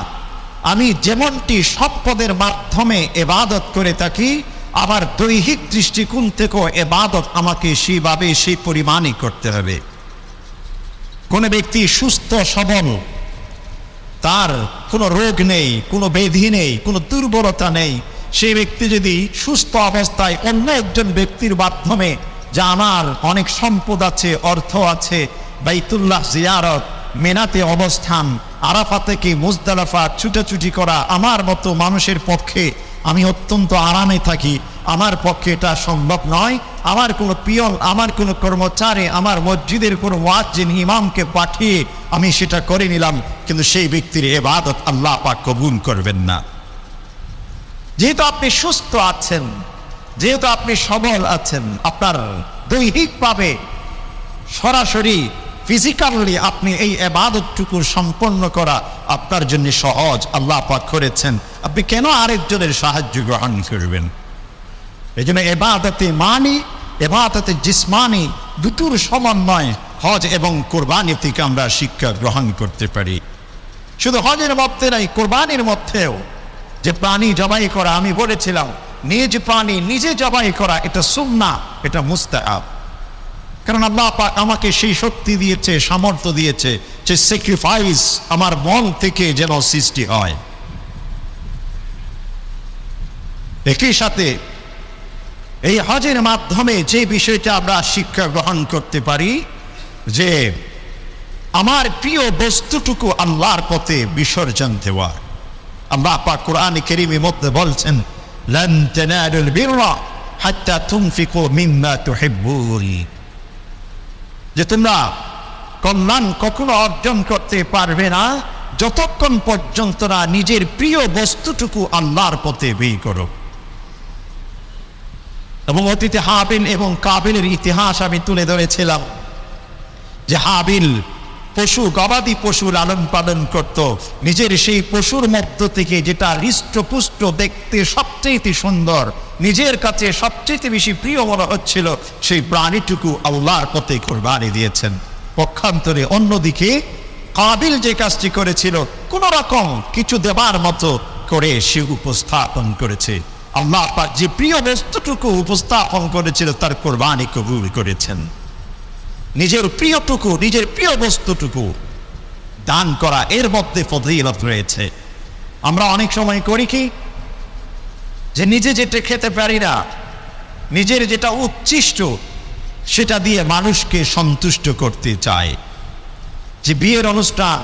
আমি যেমনটি সম্পদের মাধ্যমে ইবাদত করে থাকি, আবার দৈহিক দৃষ্টিকোণ থেকেও ইবাদত আমাকে সেইভাবে সেই পরিমাণই করতে হবে। কোনো ব্যক্তি সুস্থ সবল, তার কোনো রোগ নেই, কোনো ব্যাধি নেই, কোনো দুর্বলতা নেই, সেই ব্যক্তি যদি সুস্থ অবস্থায় অন্য একজন ব্যক্তির মাধ্যমে, যা আমার অনেক সম্পদ আছে, অর্থ আছে, বাইতুল্লাহ জিয়ারত, মিনাতে অবস্থান, আরাফা থেকে মুজদালিফা ছুটাছুটি করা আমার মতো মানুষের পক্ষে, আমি অত্যন্ত আরামে থাকি, আমার পক্ষে এটা সম্ভব নয়। আমার কোনো পিয়ন, আমার কোনো কর্মচারী, আমার মসজিদের কোনো মুয়াজ্জিন, ইমামকে পাঠিয়ে আমি সেটা করে নিলাম, কিন্তু সেই ব্যক্তির ইবাদত আল্লাহ পাক কবুল করবেন না। যেহেতু আপনি সুস্থ আছেন, যেহেতু আপনি সবল আছেন, আপনার দৈহিকভাবে সরাসরি ফিজিক্যালি আপনি এই ইবাদতটুকু সম্পন্ন করা আপনার জন্য সহজ আল্লাহ পাক করেছেন, আপনি কেন আরেকজনের সাহায্য গ্রহণ করবেন? এই জন্য ইবাদতে মানি, ইবাদতে জিসমানি দুটোর সমন্বয় হজ এবং কোরবানি থেকে আমরা শিক্ষা গ্রহণ করতে পারি। শুধু হজের মধ্যে নাই, কোরবানির মধ্যেও যে প্রাণী জবাই করা, আমি বলেছিলাম নিজ প্রাণী নিজে জবাই করা এটা সুন্নাহ, এটা মুস্তাহাব। কারণ আল্লাহ পাক আমাকে সেই শক্তি দিয়েছে, সামর্থ্য দিয়েছে যে স্যাক্রিফাইস আমার মন থেকে যেন সৃষ্টি হয়। একই সাথে এই হজের মাধ্যমে যে বিষয়টা আমরা শিক্ষা গ্রহণ করতে পারি, যে আমার প্রিয় বস্তুটুকু আল্লাহর পথে বিসর্জন দেওয়া। আল্লাহ পাক কোরআনে কারীমের মধ্যে বলছেন, লান তানালুল বিররা হাত্তা তুনফিকু মিম্মা তুহিব্বুন, যে তোমরা কল্যাণ কখনো অর্জন করতে পারবে না যতক্ষণ পর্যন্ত না নিজের প্রিয় বস্তুটুকু আল্লাহর পথে ব্যয় করো। এবং অতীতে হাবিল এবং কাবিলের ইতিহাস আমি তুলে ধরেছিলাম, যে হাবিল পশু, গবাদি পশু লালন পালন করত, নিজের সেই পশুর মধ্য থেকে যেটা হৃষ্টপুষ্ট, দেখতে সবচেয়ে সুন্দর, নিজের কাছে সবচেয়ে বেশি প্রিয় মনে হচ্ছিল, সেই প্রাণীটুকু আল্লাহর পথে কোরবানি দিয়েছেন। পক্ষান্তরে অন্যদিকে কাবিল যে কাজটি করেছিল কোন রকম কিছু দেবার মতো করে সে উপস্থাপন করেছে। আল্লাহ পাক যে প্রিয় বস্তুটুকু উপস্থাপন করেছিল তার কোরবানি কবুল করেছেন। নিজের প্রিয়টুকু, নিজের প্রিয় বস্তুটুকু দান করা, এর মধ্যে ফজিলত রয়েছে। আমরা অনেক সময় করি কি, যে নিজে যেটা খেতে পারি না, নিজের যেটা উচ্ছিষ্ট সেটা দিয়ে মানুষকে সন্তুষ্ট করতে চায়। যে বিয়ের অনুষ্ঠান,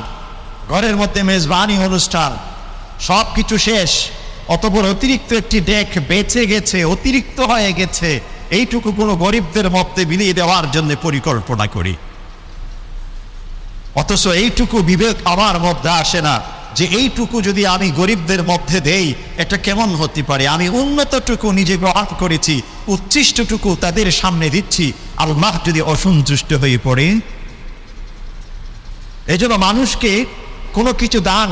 ঘরের মধ্যে মেজবানি অনুষ্ঠান, সব কিছু শেষ, অতঃপর অতিরিক্ত একটি ডেক বেঁচে গেছে, অতিরিক্ত হয়ে গেছে, এইটুকু কোনো গরিবদের মধ্যে বিলিয়ে দেওয়ার জন্য পরিকল্পনা করি। অথচ এইটুকু বিবেক আমার মধ্যে আসে না যে এইটুকু যদি আমি গরিবদের মধ্যে দেই এটা কেমন হতে পারে। আমি উন্নতটুকু নিজে গ্রহণ করেছি, উচ্ছিষ্টটুকু তাদের সামনে দিচ্ছি, আল্লাহ যদি অসন্তুষ্ট হয়ে পড়ে। এই জন্য মানুষকে কোনো কিছু দান,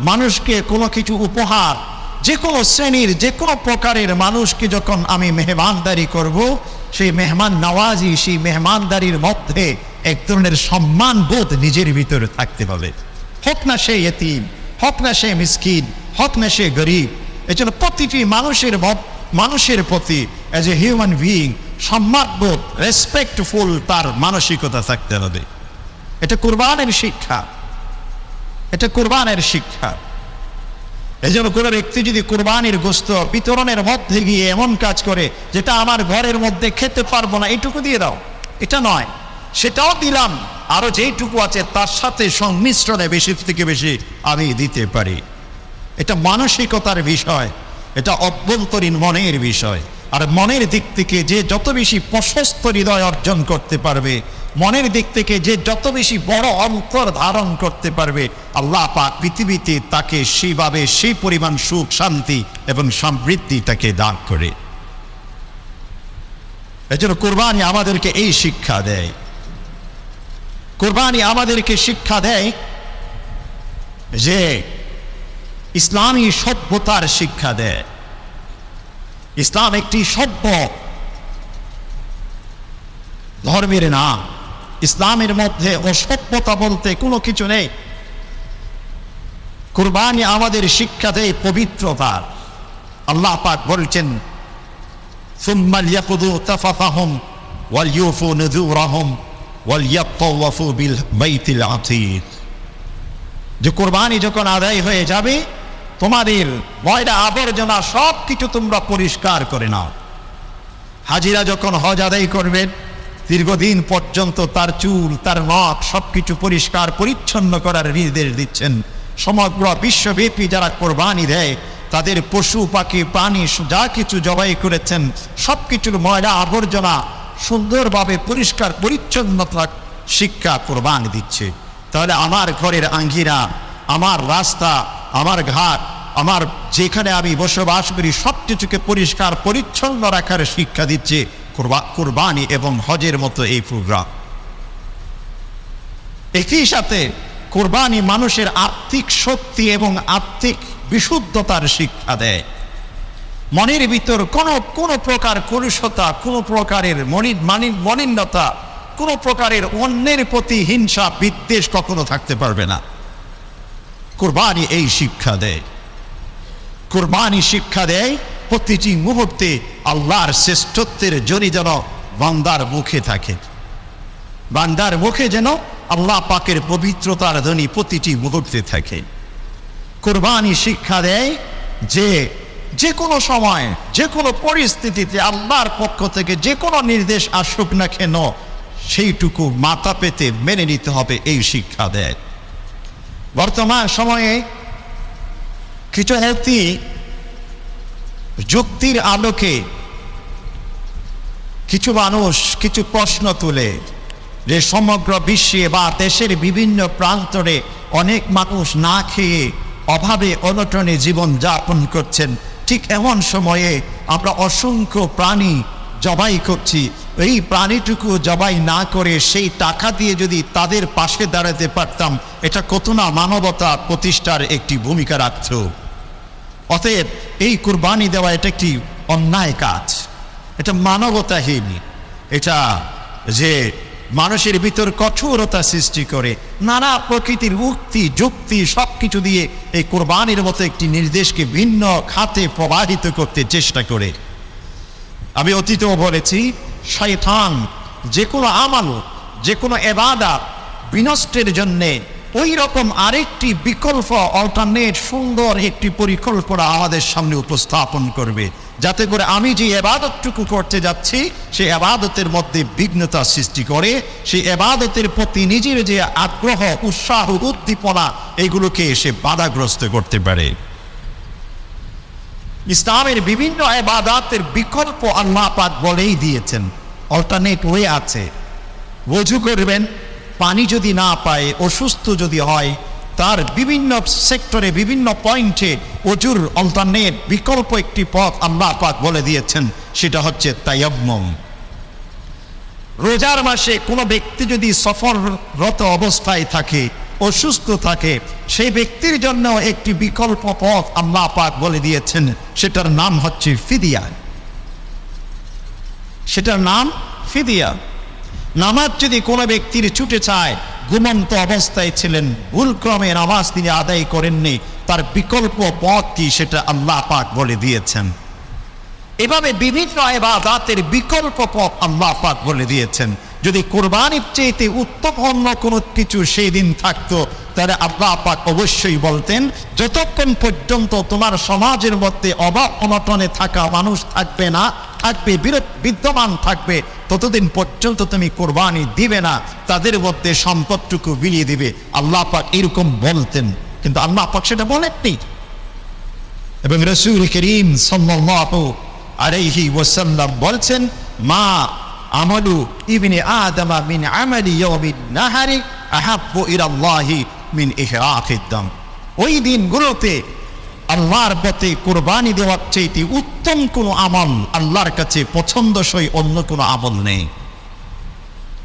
মানুষকে কোনো কিছু উপহার, যে কোনো শ্রেণীর যে কোনো প্রকারের মানুষকে যখন আমি মেহমানদারি করব, সেই মেহমান নওয়াজি, সেই মেহমানদারির মধ্যে এক ধরনের সম্মান বোধ নিজের ভিতরে থাকতে হবে। হোক না সে ইতিম, হোক না সে মিসকিন, হোক না সে গরিব। এজন্য প্রতিটি মানুষের প্রতি এজ এ হিউম্যান বিইং সম্মানবোধ, রেসপেক্টফুল তার মানসিকতা থাকতে হবে। এটা কুরবানের শিক্ষা, এটা কুরবানের শিক্ষা। এই জন্য কোনো ব্যক্তি যদি কুরবানির গোশত বিতরণের মধ্যে গিয়ে এমন কাজ করে যেটা আমার ঘরের মধ্যে খেতে পারবো না, এইটুকু দিয়ে দাও, এটা নয়, সেটাও দিলাম, আরো যেইটুকু আছে তার সাথে সংমিশ্রণে বেশি থেকে বেশি আমি দিতে পারি। এটা মানসিকতার বিষয়, এটা অভ্যন্তরীণ মনের বিষয়। আর মনের দিক থেকে যে যত বেশি প্রশস্ত হৃদয় অর্জন করতে পারবে, মনের দিক থেকে যে যত বেশি বড় অন্তর ধারণ করতে পারবে, আল্লাহ পাক পৃথিবীতে তাকে সেইভাবে সেই পরিমাণ সুখ, শান্তি এবং সমৃদ্ধি তাকে দান করে। এজন্য কুরবানি আমাদেরকে এই শিক্ষা দেয়। কুরবানি আমাদেরকে শিক্ষা দেয় যে ইসলামী সভ্যতার শিক্ষা দেয়। ইসলাম একটি সভ্য ধর্মের নাম। ইসলামের মধ্যে অসভ্যতা বলতে কোনো কিছু নেই। কুরবানি আমাদের শিক্ষা দেয় পবিত্রতার। আল্লাহ পাক বলছেন, সুম্মা লিয়াকুদু তাফাফাহুম ওয়ালইউফু নুযুরাহুম ওয়ালইয়াতাওয়াফু বিল বাইতিল আতীক। যে কুরবানি যখন আদায় হয়ে যাবে, তোমাদের ময়লা আবর্জনা সব কিছু তোমরা পরিষ্কার করে নাও। হাজিরা যখন হজ আদায় করবেন, দীর্ঘদিন পর্যন্ত তার চুল, তার নখ সবকিছু পরিষ্কার পরিচ্ছন্ন করার নির্দেশ দিচ্ছেন। সমগ্র বিশ্বব্যাপী যারা কোরবানি দেয়, তাদের পশু পাখি প্রাণী যা কিছু জবাই করেছেন সবকিছুর ময়লা আবর্জনা সুন্দরভাবে পরিষ্কার পরিচ্ছন্নতা শিক্ষা কোরবানি দিচ্ছে। তাহলে আমার ঘরের আঙ্গিনা, আমার রাস্তা, আমার ঘাট, আমার যেখানে আমি বসবাস করি সব কিছুকে পরিষ্কার পরিচ্ছন্ন রাখার শিক্ষা দিচ্ছে কুরবানি এবং হজের মতো এই প্রোগ্রাম। একই সাথে কুরবানি মানুষের আত্মিক শক্তি এবং আত্মিক বিশুদ্ধতার শিক্ষা দেয়। মনের ভিতর কোনো প্রকার কলুষতা, কোনো প্রকারের মলিনতা, কোনো প্রকারের অন্যের প্রতি হিংসা বিদ্বেষ কখনো থাকতে পারবে না। কুরবানি এই শিক্ষা দেয়। কুরবানি শিক্ষা দেয় প্রতিটি মুহূর্তে আল্লাহর শ্রেষ্ঠত্বের জনি যেন বান্দার মুখে থাকে, বান্দার মুখে যেন আল্লাহ পাকের পবিত্রতার ধ্বনি প্রতিটি মুহূর্তে থাকে। কুরবানি শিক্ষা দেয় যে যে কোনো সময়, যে কোনো পরিস্থিতিতে আল্লাহর পক্ষ থেকে যে কোনো নির্দেশ আসুক না কেন, সেইটুকু মাথা পেতে মেনে নিতে হবে, এই শিক্ষা দেয়। বর্তমান সময়ে কিছু ব্যক্তি যুক্তির আলোকে কিছু মানুষ কিছু প্রশ্ন তুলে যে সমগ্র বিশ্বে বা দেশের বিভিন্ন প্রান্তরে অনেক মানুষ না খেয়ে অভাবে অনটনে জীবন যাপন করছেন। ঠিক এমন সময়ে আমরা অসংখ্য প্রাণী জবাই করছি। এই প্রাণীটুকু জবাই না করে সেই টাকা দিয়ে যদি তাদের পাশে দাঁড়াতে পারতাম, এটা কত না মানবতা প্রতিষ্ঠার একটি ভূমিকা রাখত। অতএব এই কুরবানি দেওয়া এটা একটি অন্যায় কাজ, এটা মানবতাহীন। এটা যে মানুষের ভিতর কঠোরতা সৃষ্টি করে, নানা প্রকৃতির উক্তি যুক্তি সবকিছু দিয়ে এই কোরবানির মতো একটি নির্দেশকে ভিন্ন খাতে প্রবাহিত করতে চেষ্টা করে। আমি অতীতেও বলেছি, শয়তান যে কোনো আমাল, যে কোনো ইবাদত বিনষ্টের জন্যে ওই রকম আরেকটি বিকল্প অল্টারনেট সুন্দর একটি পরিকল্পনা আমাদের সামনে উপস্থাপন করবে, যাতে করে আমি যে ইবাদতটুকু করতে যাচ্ছি সেই ইবাদতের মধ্যে বিঘ্নতা সৃষ্টি করে, সেই ইবাদতের প্রতি নিজের যে আগ্রহ উৎসাহ উদ্দীপনা এগুলোকে এসে বাধাগ্রস্ত করতে পারে। ইসলামের বিভিন্ন ইবাদতের বিকল্প আল্লাহ পাক বলেই দিয়েছেন, অল্টারনেট ওয়ে আছে। ওযু করবেন, পানি যদি না পায়, অসুস্থ যদি হয়, তার বিভিন্ন সেক্টরে বিভিন্ন পয়েন্টে ওযুর অল্টারনেট বিকল্প একটি পথ আল্লাহ পাক বলে দিয়েছেন, সেটা হচ্ছে তায়াম্মুম। রোজার মাসে কোনো ব্যক্তি যদি সফররত অবস্থায় থাকে, অসুস্থ থাকে, সেই ব্যক্তির জন্য একটি বিকল্প পথ আল্লাহ পাক বলে দিয়েছেন, সেটার নাম হচ্ছে ফিদিয়া। সেটার নাম ফিদিয়া। নামাজ যদি কোনো ব্যক্তির ছুটে চায়, ঘুমন্ত অবস্থায় ছিলেন, ভুলক্রমে নামাজ তিনি আদায় করেননি, তার বিকল্প পথ কি সেটা আল্লাহ পাক বলে দিয়েছেন। এভাবে বিভিন্ন ইবাদতের বিকল্প পথ আল্লাহ পাক বলে দিয়েছেন। যদি কোরবানির চেয়ে উত্তম অন্য কোনো কিছু সেই দিন থাকতো, তাহলে আল্লাহ পাক অবশ্যই বলতেন, যতক্ষণ পর্যন্ত তোমার সমাজের মধ্যে অভাব অনটনে থাকা মানুষ থাকবে না, থাকবে বিদ্যমান থাকবে, ততদিন পর্যন্ত তুমি কোরবানি দিবে না, তাদের মধ্যে সম্পদটুকু বিলিয়ে দিবে। আল্লাহ পাক এরকম বলতেন, কিন্তু আল্লাহ পাক সেটা বলেননি। এবং রাসূল করিম সাল্লাল্লাহু আলাইহি ওয়াসাল্লাম বলছেন, মা আমালু ইবনে আদম মিন আমালি ইয়াউমিন নাহারি আহাব্বু ইলাল্লাহি মিন ইহরাকিদ দাম। ওই দিনগুলোতে আল্লাহর পথে কোরবানি দেওয়ার চাইতে উত্তম কোনো আমল আল্লাহর কাছে পছন্দসই অন্য কোনো আমল নেই।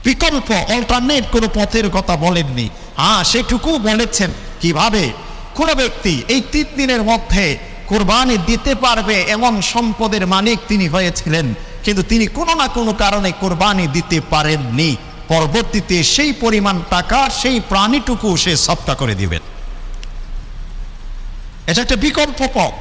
বিকল্প অল্টারনেট কোনো পথের কথা বলেননি। সেটুকু বলেছেন কিভাবে কোনো ব্যক্তি এই 3 দিনের মধ্যে কোরবানি দিতে পারবে এমন সম্পদের মালিক তিনি হয়েছিলেন, কিন্তু তিনি কোনো না কোনো কারণে কোরবানি দিতে পারেননি, পরবর্তীতে সেই পরিমাণ টাকা সেই প্রাণীটুকু সে সদকা করে দিবেন। এটা একটা বিকল্প পথ,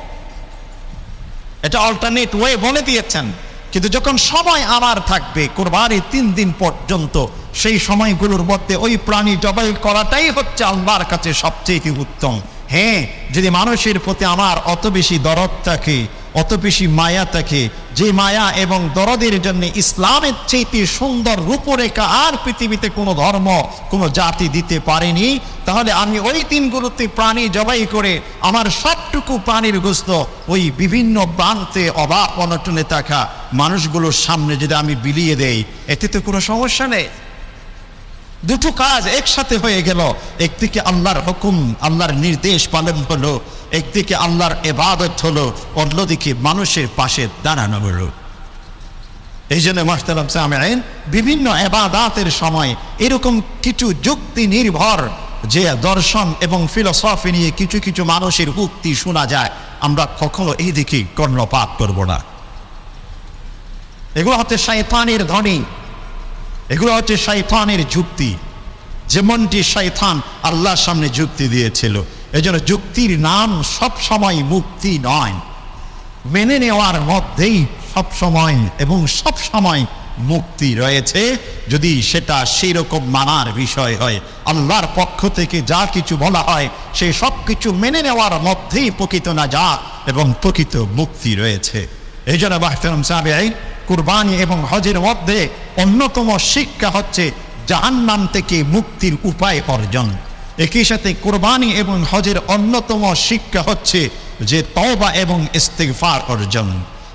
এটা অল্টারনেট ওয়ে বলে দিয়েছেন। কিন্তু যখন সময় আমার থাকবে কোরবানির 3 দিন পর্যন্ত, সেই সময়গুলোর মধ্যে ওই প্রাণী জবাই করাটাই হচ্ছে আল্লাহর কাছে সবচেয়ে উত্তম। হ্যাঁ, যদি মানুষের প্রতি আমার অত বেশি দরদ থাকে, অত বেশি মায়া থাকে, যে মায়া এবং দরদের জন্য ইসলামের চেয়ে সুন্দর রূপরেখা আর পৃথিবীতে কোনো ধর্ম কোনো জাতি দিতে পারেনি, তাহলে আমি ওই দিনগুলোতে প্রাণী জবাই করে আমার সবটুকু প্রাণীর গোশত ওই বিভিন্ন প্রান্তে অভাব অনটনে থাকা মানুষগুলোর সামনে যদি আমি বিলিয়ে দেই, এতে তো কোনো সমস্যা নেই। দুটো কাজ একসাথে হয়ে গেল, একদিকে আল্লাহর হুকুম আল্লাহর নির্দেশ পালন হলো, একদিকে আল্লাহর ইবাদত হলো, অন্যদিকে মানুষের পাশে দাঁড়ানো হলো। এই জন্য মাহতারাম সামিঈন, বিভিন্ন ইবাদতের সময় এরকম কিছু যুক্তি নির্ভর যে দর্শন এবং ফিলোসফি নিয়ে কিছু কিছু মানুষের উক্তি শোনা যায়, আমরা কখনো এই দিকে কর্ণপাত করব না। এগুলো হচ্ছে শয়তানের ধ্বনি, এগুলো হচ্ছে শয়তানের যুক্তি, যেমনটি শয়তান আল্লাহর সামনে যুক্তি দিয়েছিল। এই জন্য যুক্তির নাম সব সময় মুক্তি নয়, মেনে নেওয়ার মধ্যেই সব সময় এবং সব সময় মুক্তি রয়েছে, যদি সেটা সেই রকম মানার বিষয় হয়। আল্লাহর পক্ষ থেকে যা কিছু বলা হয় সেই সব কিছু মেনে নেওয়ার মধ্যেই প্রকৃত নাজাত এবং প্রকৃত মুক্তি রয়েছে। এই জন্য মাহতারাম সামিঈন, কুরবানি এবং হজের মধ্যে অন্যতম শিক্ষা হচ্ছে জাহান্নাম থেকে মুক্তির উপায় অর্জন। একই সাথে কুরবানি এবং হজের অন্যতম শিক্ষা হচ্ছে যে তওবা এবং ইস্তিগফার অর্জন।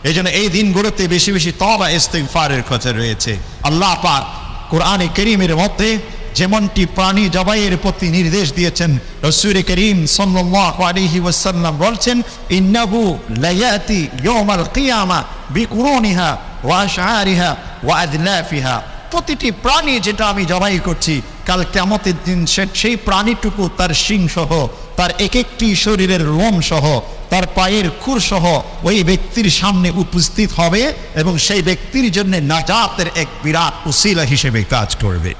এই জন্য এই দিনগুলোতে বেশি বেশি তওবা ইস্তিগফারের কথা রয়েছে। আল্লাহ পাক কোরআনে কারীমের মধ্যে যেমনটি প্রাণী জবাইয়ের প্রতি নির্দেশ দিয়েছেন, রাসূল করিম সাল্লাল্লাহু আলাইহি ওয়াসাল্লাম বলছেন, ইন্নাহু লায়াতি ইয়াউমাল কিয়ামা বিকুরুনিহা ওয়া আশআরিহা ওয়া আদলাফিহা। প্রতিটি প্রাণী যেটা আমি জবাই করছি, কাল কিয়ামতের দিন সেই প্রাণীটুকু তার শিং সহ, তার এক একটি শরীরের লোম সহ, তার পায়ের খুরসহ ওই ব্যক্তির সামনে উপস্থিত হবে এবং সেই ব্যক্তির জন্য নাজাতের এক বিরাট উসিলা হিসেবে কাজ করবে।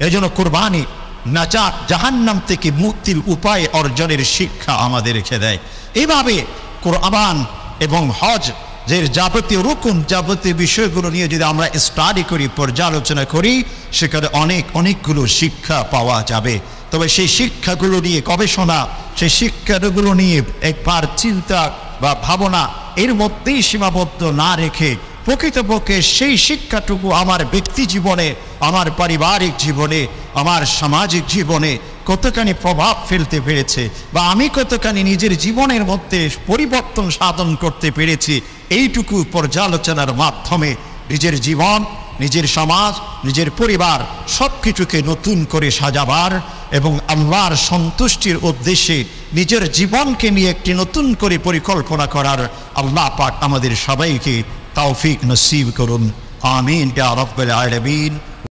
এজন্য কুরবানি নাজাত, জাহান্নাম থেকে মুক্তির উপায় অর্জনের শিক্ষা আমাদের রেখে দেয়। এইভাবে কুরবান এবং হজ যে যাবতীয় রুকুন, যাবতীয় বিষয়গুলো নিয়ে যদি আমরা স্টাডি করি, পর্যালোচনা করি, সেখানে অনেকগুলো শিক্ষা পাওয়া যাবে। তবে সেই শিক্ষাগুলো নিয়ে গবেষণা, সেই শিক্ষাগুলো নিয়ে একবার চিন্তা বা ভাবনা এর মধ্যেই সীমাবদ্ধ না রেখে প্রকৃতপক্ষে সেই শিক্ষাটুকু আমার ব্যক্তি জীবনে, আমার পারিবারিক জীবনে, আমার সামাজিক জীবনে কতখানি প্রভাব ফেলতে পেরেছে বা আমি কতখানি নিজের জীবনের মধ্যে পরিবর্তন সাধন করতে পেরেছি, এইটুকু পর্যালোচনার মাধ্যমে নিজের জীবন, নিজের সমাজ, নিজের পরিবার সব কিছুকে নতুন করে সাজাবার এবং আল্লাহর সন্তুষ্টির উদ্দেশ্যে নিজের জীবনকে নিয়ে একটি নতুন করে পরিকল্পনা করার আল্লাহ পাক আমাদের সবাইকে তৌফিক নসিব করুন। আমিন ইয়া রাব্বাল আলামিন।